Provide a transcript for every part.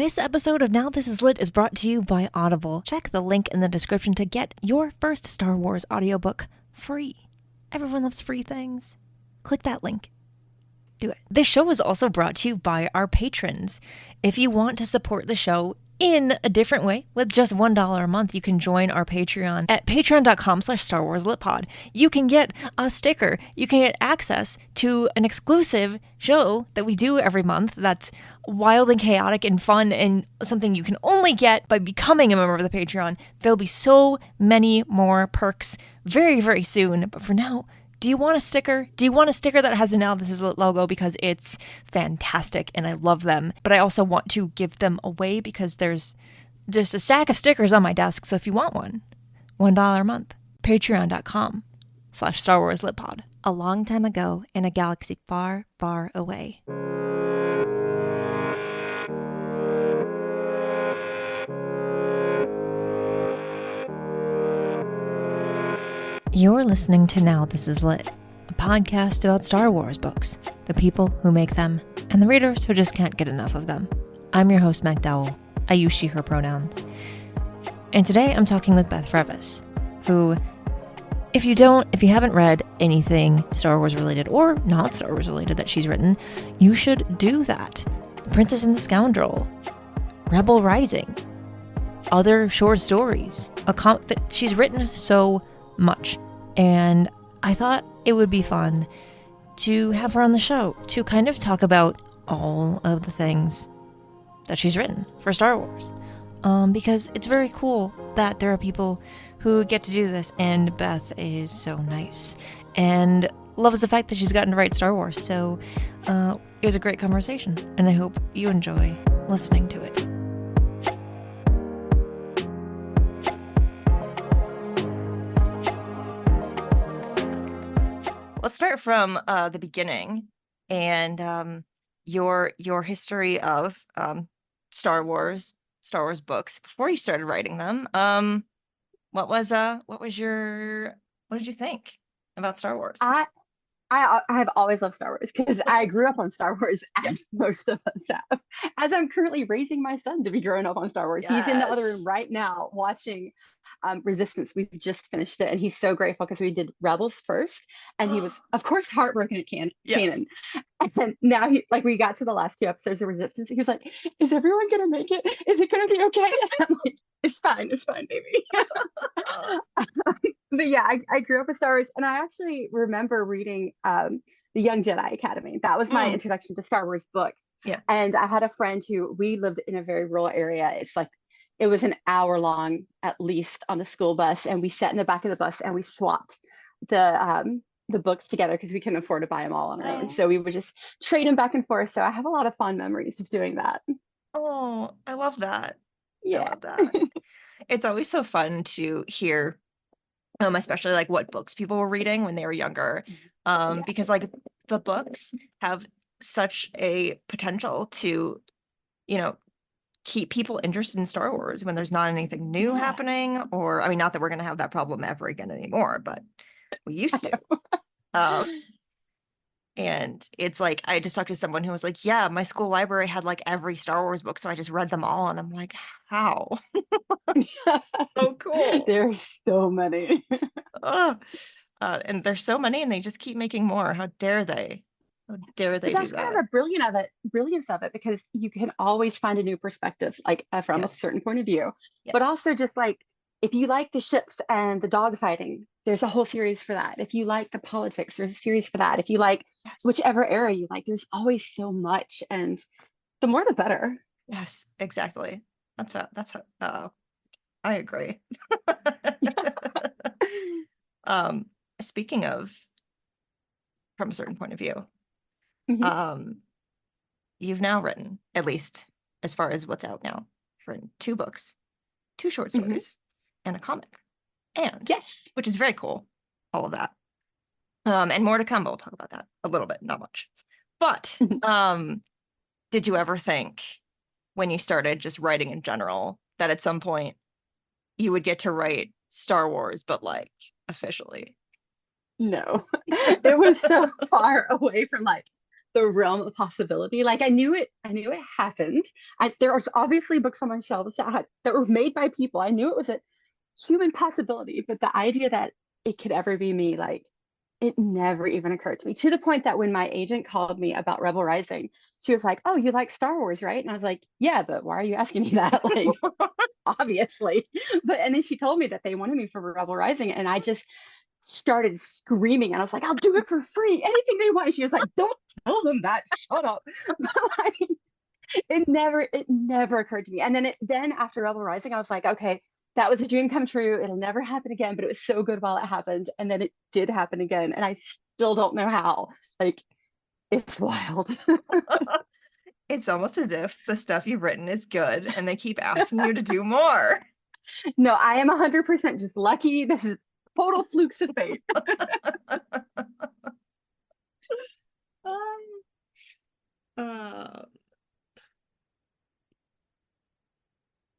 This episode of Now This Is Lit is brought to you by Audible. Check the link in the description to get your first Star Wars audiobook free. Everyone loves free things. Click that link. Do it. This show is also brought to you by our patrons. If you want to support the show in a different way, with just $1 a month, you can join our Patreon at patreon.com/StarWarsLitPod. You can get a sticker. You can get access to an exclusive show that we do every month that's wild and chaotic and fun and something you can only get by becoming a member of the Patreon. There'll be so many more perks very, very soon. But for now, do you want a sticker? Do you want a sticker that has a Now This Is Lit logo? Because it's fantastic and I love them. But I also want to give them away because there's just a stack of stickers on my desk. So if you want one, $1 a month. Patreon.com/StarWarsLitPod. A long time ago in a galaxy far, far away. You're listening to Now This Is Lit, a podcast about Star Wars books, the people who make them, and the readers who just can't get enough of them. I'm your host, Meg Dowell. I use she, her pronouns. And today I'm talking with Beth Revis, who, if you haven't read anything Star Wars related or not Star Wars related that she's written, you should do that. The Princess and the Scoundrel, Rebel Rising, other short stories, that she's written so much. And I thought it would be fun to have her on the show to kind of talk about all of the things that she's written for Star Wars. Because it's very cool that there are people who get to do this, and Beth is so nice and loves the fact that she's gotten to write Star Wars. So it was a great conversation, and I hope you enjoy listening to it. Let's start from the beginning and your history of Star Wars books before you started writing them. What did you think about Star Wars? I have always loved Star Wars because I grew up on Star Wars, as most of us have. As I'm currently raising my son to be growing up on Star Wars. He's in the other room right now watching Resistance. We've just finished it, and he's so grateful because we did Rebels first, and he was, of course, heartbroken at Kanan. And now we got to the last 2 episodes of Resistance, and he was like, "Is everyone gonna make it? Is it gonna be okay?" And I'm like, it's fine, baby. But yeah, I grew up with Star Wars, and I actually remember reading The Young Jedi Academy. That was my introduction to Star Wars books. Yeah. And I had a friend we lived in a very rural area. It was an hour long at least on the school bus, and we sat in the back of the bus and we swapped the books together because we couldn't afford to buy them all on our own. So we would just trade them back and forth. So I have a lot of fond memories of doing that. Oh, I love that. Yeah. I love that. It's always so fun to hear, especially like what books people were reading when they were younger, because like the books have such a potential to, keep people interested in Star Wars when there's not anything new happening, or not that we're going to have that problem ever again anymore, but we used to. And it's like, I just talked to someone who was like, yeah, my school library had like every Star Wars book, so I just read them all. And I'm like, how? Oh, cool. There's so many. And there's so many, and they just keep making more. How dare they? How dare they? But that's kind of the brilliance of it, because you can always find a new perspective, from a certain point of view. Yes. But also just if you like the ships and the dogfighting, there's a whole series for that. If you like the politics, there's a series for that. If you like whichever era you like, there's always so much, and the more the better. Yes, exactly. That's how I agree. Speaking of from a certain point of view, you've now written, at least as far as what's out now, written 2 books, 2 short stories, and a comic. And which is very cool, all of that. And more to come, but we'll talk about that a little bit, not much. But did you ever think, when you started just writing in general, that at some point you would get to write Star Wars, but officially? No. It was so far away from the realm of possibility. Like I knew it happened. There was obviously books on my shelves that were made by people. I knew it was a human possibility, but the idea that it could ever be me, like it never even occurred to me, to the point that when my agent called me about Rebel Rising, she was like, "Oh, you like Star Wars, right?" And I was like, "Yeah, but why are you asking me that?" Like, obviously. But and then she told me that they wanted me for Rebel Rising, and I just started screaming, and I was like, "I'll do it for free, anything they want." She was like, "Don't tell them that, shut up." But like, it never occurred to me. And then after Rebel Rising, I was like, okay, that was a dream come true. It'll never happen again, but it was so good while it happened. And then it did happen again. And I still don't know how. Like, it's wild. It's almost as if the stuff you've written is good and they keep asking you to do more. No, I am 100% just lucky. This is total flukes of fate.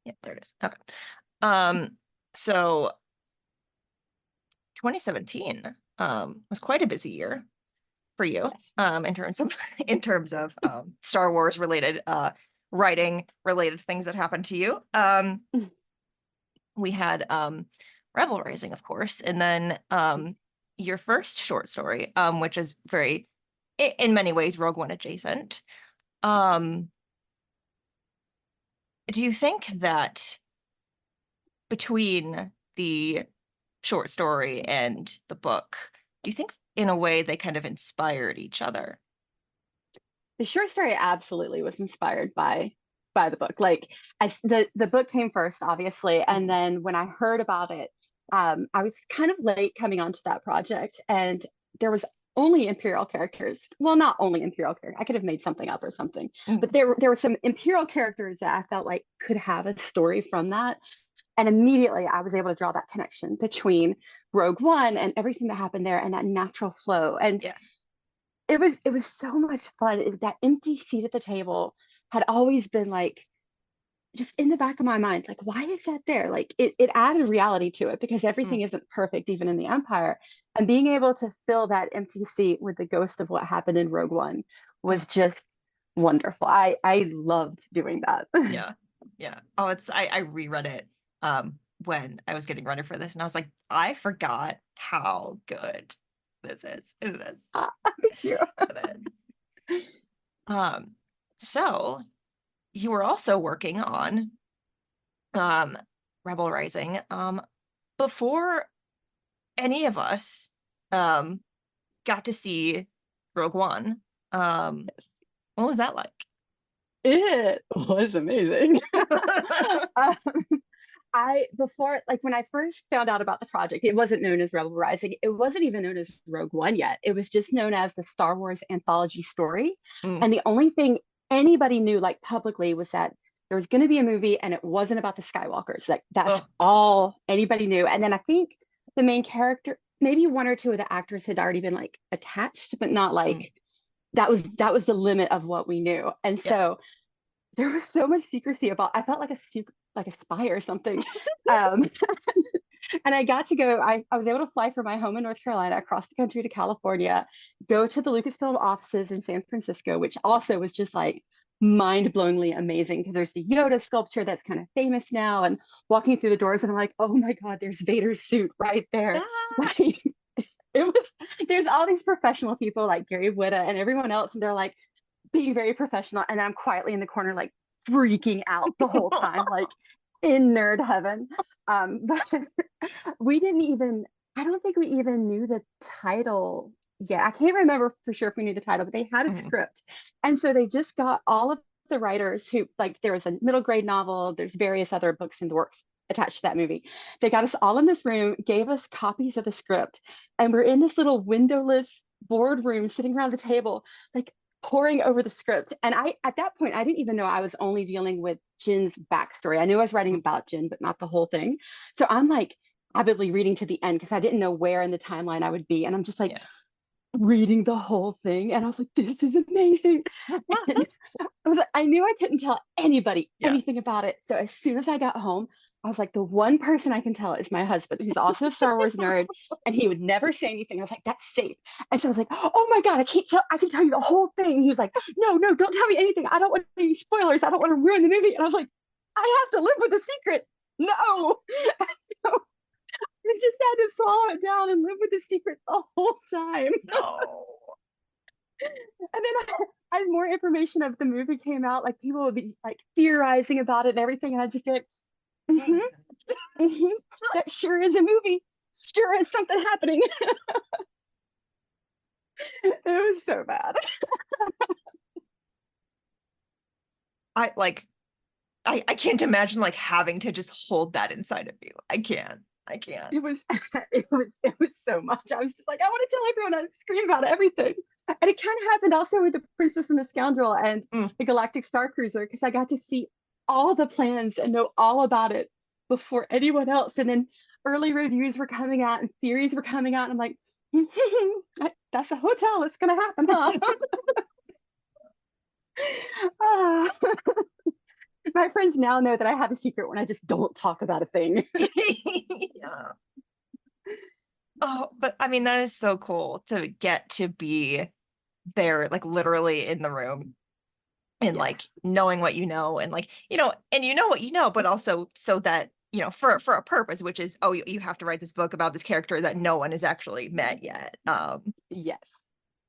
Yeah, there it is. Okay. So 2017 was quite a busy year for you, yes. in terms of Star Wars related writing related things that happened to you. We had Rebel Rising, of course, and then your first short story, which is very, in many ways, Rogue One adjacent. Do you think that between the short story and the book, do you think in a way they kind of inspired each other? The short story absolutely was inspired by the book. Like the book came first, obviously, and then when I heard about it, I was kind of late coming onto that project, and there was only Imperial characters. Well, not only Imperial characters. I could have made something up or something, but there were some Imperial characters that I felt like could have a story from that. And immediately I was able to draw that connection between Rogue One and everything that happened there and that natural flow. And Yeah. it was so much fun. That empty seat at the table had always been like just in the back of my mind, like, why is that there? Like it added reality to it because everything isn't perfect, even in the Empire. And being able to fill that empty seat with the ghost of what happened in Rogue One was just wonderful. I loved doing that. Yeah. Yeah. Oh, I reread it when I was getting ready for this, and I was like, I forgot how good this is. It is. Thank you. It is. So you were also working on Rebel Rising before any of us got to see Rogue One. Yes. What was that like? It was amazing. um, before, like when I first found out about the project, it wasn't known as Rebel Rising. It wasn't even known as Rogue One yet. It was just known as the Star Wars anthology story. And the only thing anybody knew, like publicly, was that there was going to be a movie and it wasn't about the Skywalkers. Like that's all anybody knew. And then I think the main character, maybe one or two of the actors had already been like attached, but not like that was the limit of what we knew. And so there was so much secrecy about. I felt like like a spy or something. And I got to go. I was able to fly from my home in North Carolina across the country to California, go to the Lucasfilm offices in San Francisco, which also was just like mind-blowingly amazing because there's the Yoda sculpture that's kind of famous now, and walking through the doors, and I'm like, oh my God, there's Vader's suit right there. Like it was. There's all these professional people like Gary Whitta and everyone else, and they're like being very professional, and I'm quietly in the corner like freaking out the whole time, like in nerd heaven. But we didn't even, I don't think we even knew the title yet. I can't remember for sure if we knew the title, but they had a script. And so they just got all of the writers who, like, there was a middle grade novel, there's various other books in the works attached to that movie. They got us all in this room, gave us copies of the script, and we're in this little windowless boardroom sitting around the table, like poring over the script. And at that point, I didn't even know I was only dealing with Jin's backstory. I knew I was writing about Jin, but not the whole thing. So I'm like avidly reading to the end because I didn't know where in the timeline I would be. And I'm just like, reading the whole thing, and I was like, this is amazing. And I knew I couldn't tell anybody anything about it. So as soon as I got home, I was like, the one person I can tell is my husband, who's also a Star Wars nerd, and he would never say anything. I was like, that's safe. And so I was like, oh my God, I can tell you the whole thing. And he was like, no, don't tell me anything. I don't want any spoilers. I don't want to ruin the movie. And I was like, I have to live with the secret. No. And so I just had to swallow it down and live with the secret the whole time. No. And then as more information of the movie came out, like people would be like theorizing about it and everything, and I'd just be like, that sure is a movie. Sure is something happening. It was so bad. I can't imagine like having to just hold that inside of you. I can't. It was so much. I was just like, I want to tell everyone. I scream about everything. And it kind of happened also with The Princess and the Scoundrel and the Galactic Star Cruiser, because I got to see all the plans and know all about it before anyone else. And then early reviews were coming out and theories were coming out. And I'm like, that's a hotel. It's gonna happen, huh? My friends now know that I have a secret when I just don't talk about a thing. Yeah. Oh, but I mean, that is so cool to get to be there, like literally in the room and like knowing what you know, and like, and you know what you know, but also so that, for a purpose, which is, oh, you have to write this book about this character that no one has actually met yet. Yes.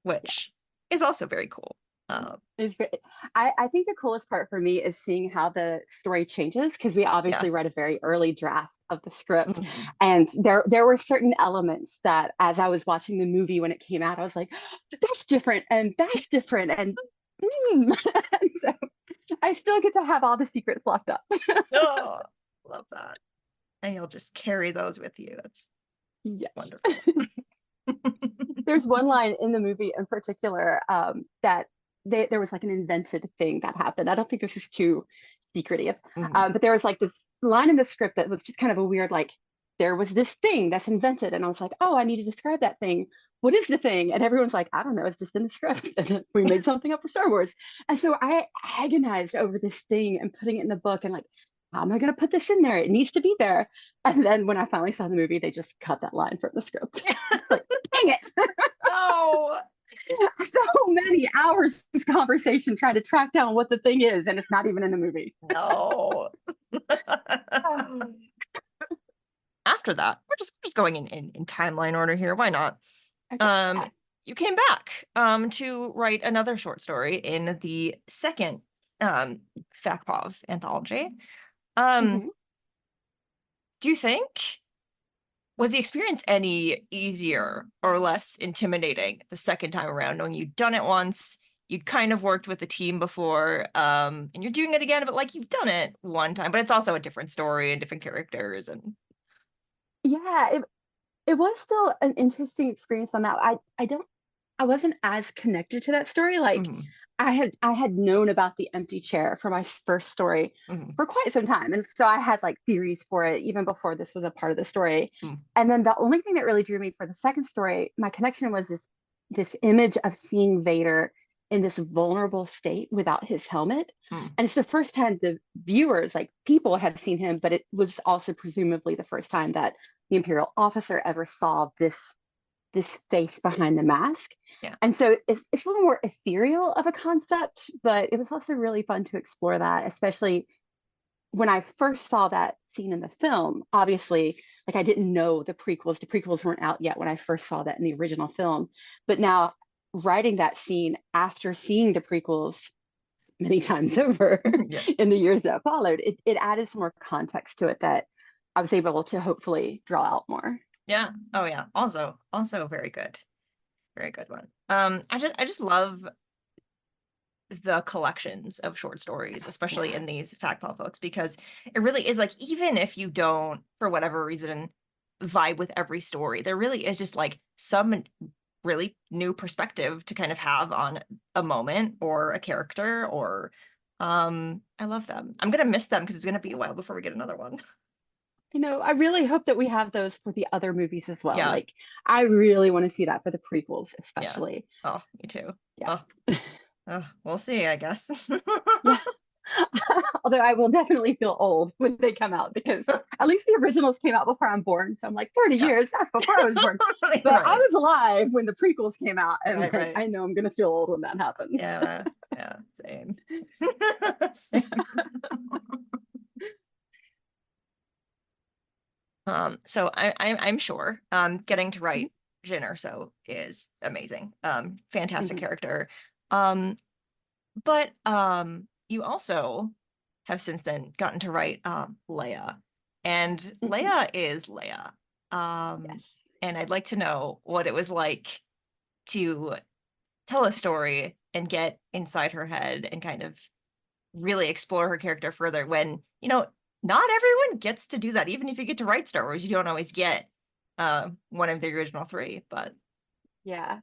Which is also very cool. I think the coolest part for me is seeing how the story changes, because we obviously read a very early draft of the script, and there were certain elements that as I was watching the movie when it came out, I was like, that's different and that's different, and so I still get to have all the secrets locked up. Oh, love that. And you'll just carry those with you. That's wonderful. There's one line in the movie in particular that there was like an invented thing that happened. I don't think this is too secretive, but there was like this line in the script that was just kind of a weird, like, there was this thing that's invented, and I was like, oh, I need to describe that thing. What is the thing? And everyone's like, I don't know, it's just in the script. And we made something up for Star Wars. And so I agonized over this thing and putting it in the book, and like, how am I going to put this in there? It needs to be there. And then when I finally saw the movie, they just cut that line from the script. Like, dang it. Oh. So many hours of conversation trying to track down what the thing is, and it's not even in the movie. No. After that, we're just going in timeline order here. Why not? Okay. You came back to write another short story in the second FACPOV anthology. Do you think, was the experience any easier or less intimidating the second time around, knowing you'd done it once, you'd kind of worked with the team before, and you're doing it again, but like you've done it one time, but it's also a different story and different characters? And it was still an interesting experience on that. I wasn't as connected to that story. Like, I had known about the empty chair for my first story for quite some time, and so I had like theories for it even before this was a part of the story. And then the only thing that really drew me for the second story, my connection was this image of seeing Vader in this vulnerable state without his helmet. And it's the first time the viewers, like people, have seen him, but it was also presumably the first time that the Imperial officer ever saw this face behind the mask. And so it's a little more ethereal of a concept, but it was also really fun to explore that, especially when I first saw that scene in the film. Obviously, like, I didn't know the prequels weren't out yet when I first saw that in the original film, but now writing that scene after seeing the prequels many times over in the years that followed, it added some more context to it that I was able to hopefully draw out more. Yeah. Oh yeah. Also very good. Very good one. I just love the collections of short stories, especially in these FACPOV books, because it really is like, even if you don't, for whatever reason, vibe with every story, there really is just like some really new perspective to kind of have on a moment or a character, or I love them. I'm gonna miss them because it's gonna be a while before we get another one. I really hope that we have those for the other movies as well. Yeah. Like, I really want to see that for the prequels, Yeah. especially. Oh, me too. Yeah. We'll see, I guess. Yeah. Although I will definitely feel old when they come out, because at least the originals came out before I'm born. So I'm like, 40 Yeah. years, that's before I was born. But I Right. was alive when the prequels came out, and Right, like right. I know I'm gonna feel old when that happens. Yeah, same. Same. So I'm sure getting to write Jin Erso is amazing. Fantastic Mhm. character. But you also have since then gotten to write Leia, and Mhm. Leia is Leia. Yes. And I'd like to know what it was like to tell a story and get inside her head and kind of really explore her character further when, not everyone gets to do that. Even if you get to write Star Wars, you don't always get one of the original three, but Yeah.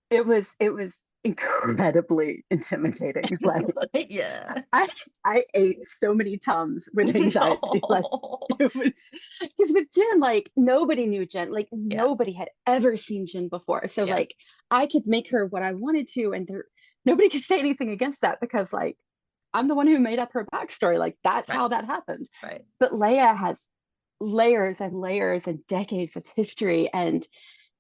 It was incredibly intimidating. Like, yeah. I ate so many Tums with anxiety. Like, No. it was, because with Jin, like, nobody knew Jin. Like, Yeah. nobody had ever seen Jin before. So Yeah. like, I could make her what I wanted to, and nobody could say anything against that, because like, I'm the one who made up her backstory. Like, that's Right. how that happened. Right. But Leia has layers and layers and decades of history, and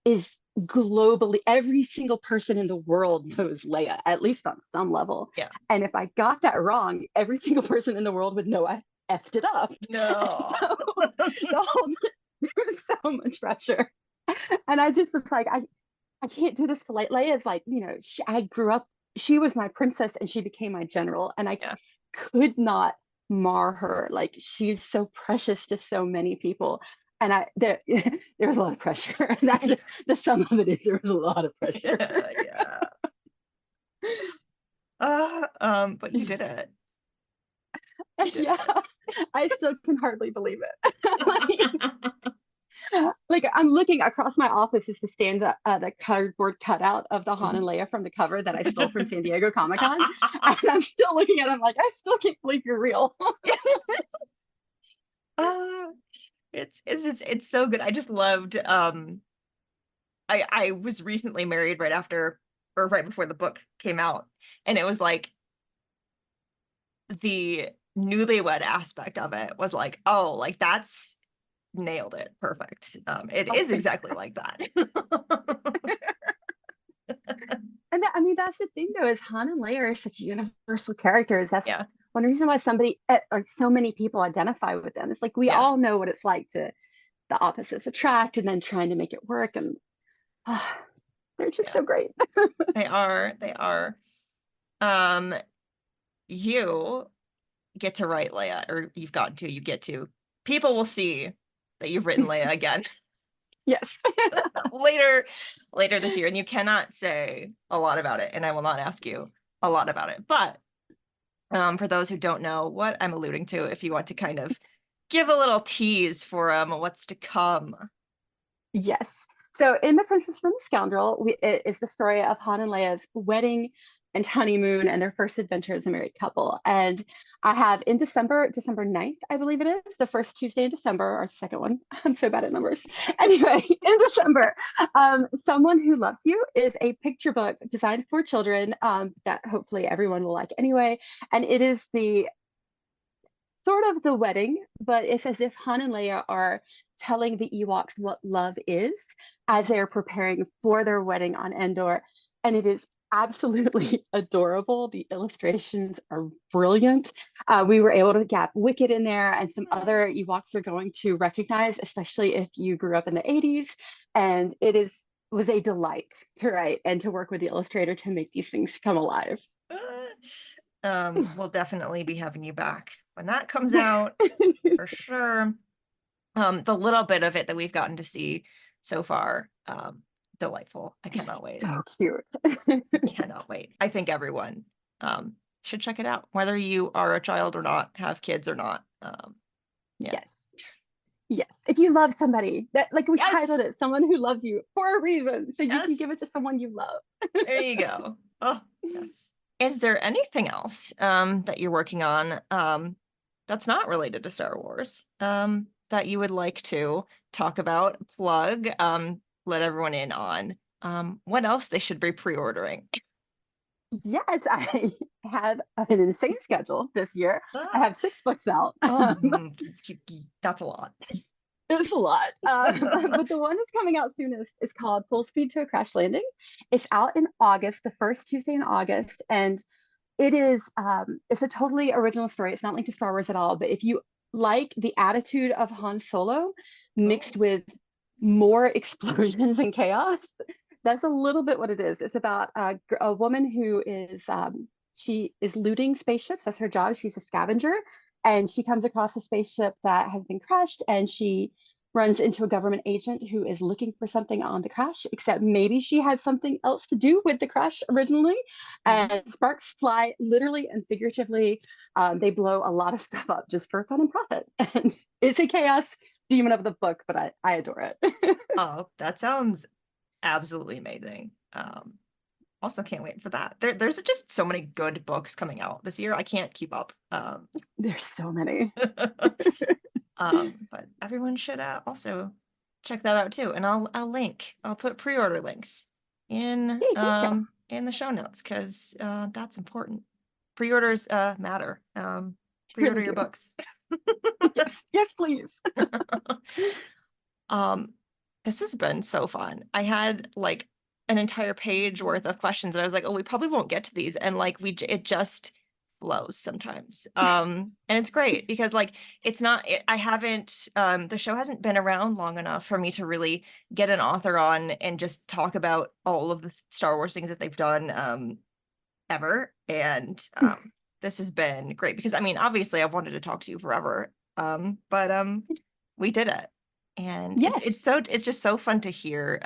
is globally, every single person in the world knows Leia, at least on some level. Yeah. And if I got that wrong, every single person in the world would know I effed it up. No. So there was so much pressure. And I just was like, I can't do this to Leia. Is like, I grew up, she was my princess and she became my general. And I Yeah. could not mar her. Like, she's so precious to so many people. And there was a lot of pressure. That's the sum of it, is there was a lot of pressure. Yeah. But you did it. Yeah, I still can hardly believe it. Like, I'm looking across my office is to stand the cardboard cutout of the Han and Leia from the cover that I stole from San Diego Comic-Con, and I'm still looking at it. I'm like, I still can't believe you're real. It's so good. I just loved I was recently married right after or right before the book came out, and it was like the newlywed aspect of it was like, oh, like that's nailed it. Perfect. It is exactly like that. And I mean, that's the thing though, is Han and Leia are such universal characters. That's Yeah. one reason why or so many people identify with them. It's like, we all know what it's like to the opposites attract, and then trying to make it work. And they're just so great. They are. You get to write Leia, or you get to. People will see that you've written Leia again. Yes. later this year, and you cannot say a lot about it, and I will not ask you a lot about it. But for those who don't know what I'm alluding to, if you want to kind of give a little tease for what's to come. Yes. So in The Princess and the Scoundrel, it is the story of Han and Leia's wedding and honeymoon and their first adventure as a married couple. And I have in December 9th, I believe it is, the first Tuesday in December, or second one. I'm so bad at numbers. Anyway, in December, Someone Who Loves You is a picture book designed for children that hopefully everyone will like anyway. And it is the sort of the wedding, but it's as if Han and Leia are telling the Ewoks what love is as they're preparing for their wedding on Endor. And it is absolutely adorable. The illustrations are brilliant. We were able to get Wicket in there, and some other Ewoks are going to recognize, especially if you grew up in the 80s. And was a delight to write and to work with the illustrator to make these things come alive. We'll definitely be having you back when that comes out for sure. The little bit of it that we've gotten to see so far, delightful. I cannot wait. So cute. Cannot wait. I think everyone should check it out, whether you are a child or not, have kids or not. Yeah. Yes. If you love somebody, that, like, we titled it Someone Who Loves You for a reason, so you can give it to someone you love. There you go. Oh, yes. Is there anything else that you're working on that's not related to Star Wars? that you would like to talk about, plug, let everyone in on what else they should be pre-ordering? Yes, I have an insane schedule this year. I have 6 books out. That's a lot. It's a lot. But the one that's coming out soonest is called Full Speed to a Crash Landing. It's out in August, the first Tuesday in August, and it is it's a totally original story. It's not linked to Star Wars at all, but if you like the attitude of Han Solo mixed with more explosions and chaos, that's a little bit what it is. It's about a woman who is she is looting spaceships. That's her job. She's a scavenger, and she comes across a spaceship that has been crashed, and she runs into a government agent who is looking for something on the crash, except maybe she had something else to do with the crash originally. And sparks fly literally and figuratively. They blow a lot of stuff up just for fun and profit. And it's a chaos demon of the book, but I adore it. Oh, that sounds absolutely amazing. Also can't wait for that. There's just so many good books coming out this year. I can't keep up. There's so many. But everyone should also check that out too. And I'll put pre-order links in in the show notes, because that's important. Pre-orders matter. Pre-order your books. Yes, please. This has been so fun. I had like an entire page worth of questions, and I was like, oh, we probably won't get to these, and like it just flows sometimes. And it's great because like I haven't the show hasn't been around long enough for me to really get an author on and just talk about all of the Star Wars things that they've done ever. And this has been great because I mean, obviously I've wanted to talk to you forever, but we did it. And yes. It's just so fun to hear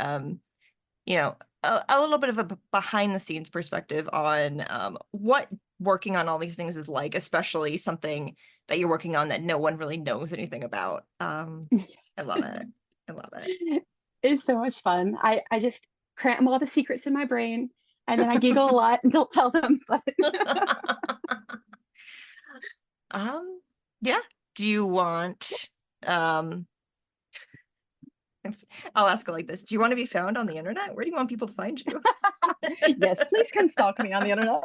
you know, a little bit of a behind the scenes perspective on what working on all these things is like, especially something that you're working on that no one really knows anything about. I love it. I love it. It's so much fun. I just cram all the secrets in my brain, and then I giggle a lot and don't tell them. But yeah. Do you want I'll ask it like this. Do you want to be found on the internet? Where do you want people to find you? Yes, please come stalk me on the internet.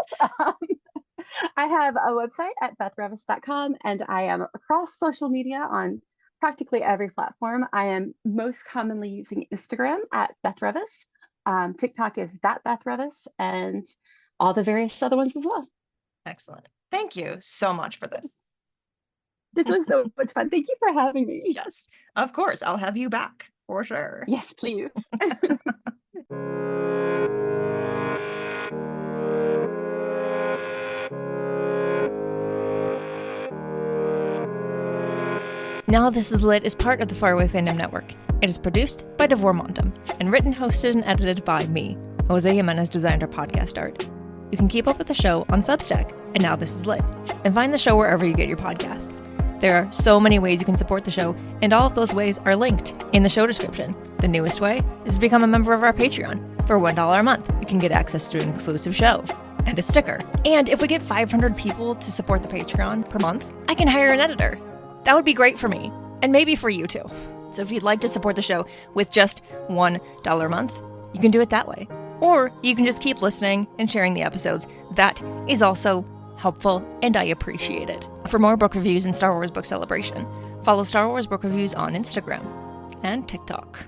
I have a website at BethRevis.com, and I am across social media on practically every platform. I am most commonly using Instagram at Beth Revis. TikTok is that Beth Revis, and all the various other ones as well. Excellent. Thank you so much for this. This was so much fun. Thank you for having me. Yes, of course. I'll have you back for sure. Yes, please. Now This Is Lit is part of the Faraway Fandom Network. It is produced by Devor Montum and written, hosted, and edited by me. Jose Jimenez designed our podcast art. You can keep up with the show on Substack and Now This Is Lit, and find the show wherever you get your podcasts. There are so many ways you can support the show, and all of those ways are linked in the show description. The newest way is to become a member of our Patreon. For $1 a month, you can get access to an exclusive show and a sticker. And if we get 500 people to support the Patreon per month, I can hire an editor. That would be great for me, and maybe for you too. So if you'd like to support the show with just $1 a month, you can do it that way. Or you can just keep listening and sharing the episodes. That is also helpful, and I appreciate it. For more book reviews and Star Wars Book Celebration, follow Star Wars Book Reviews on Instagram and TikTok.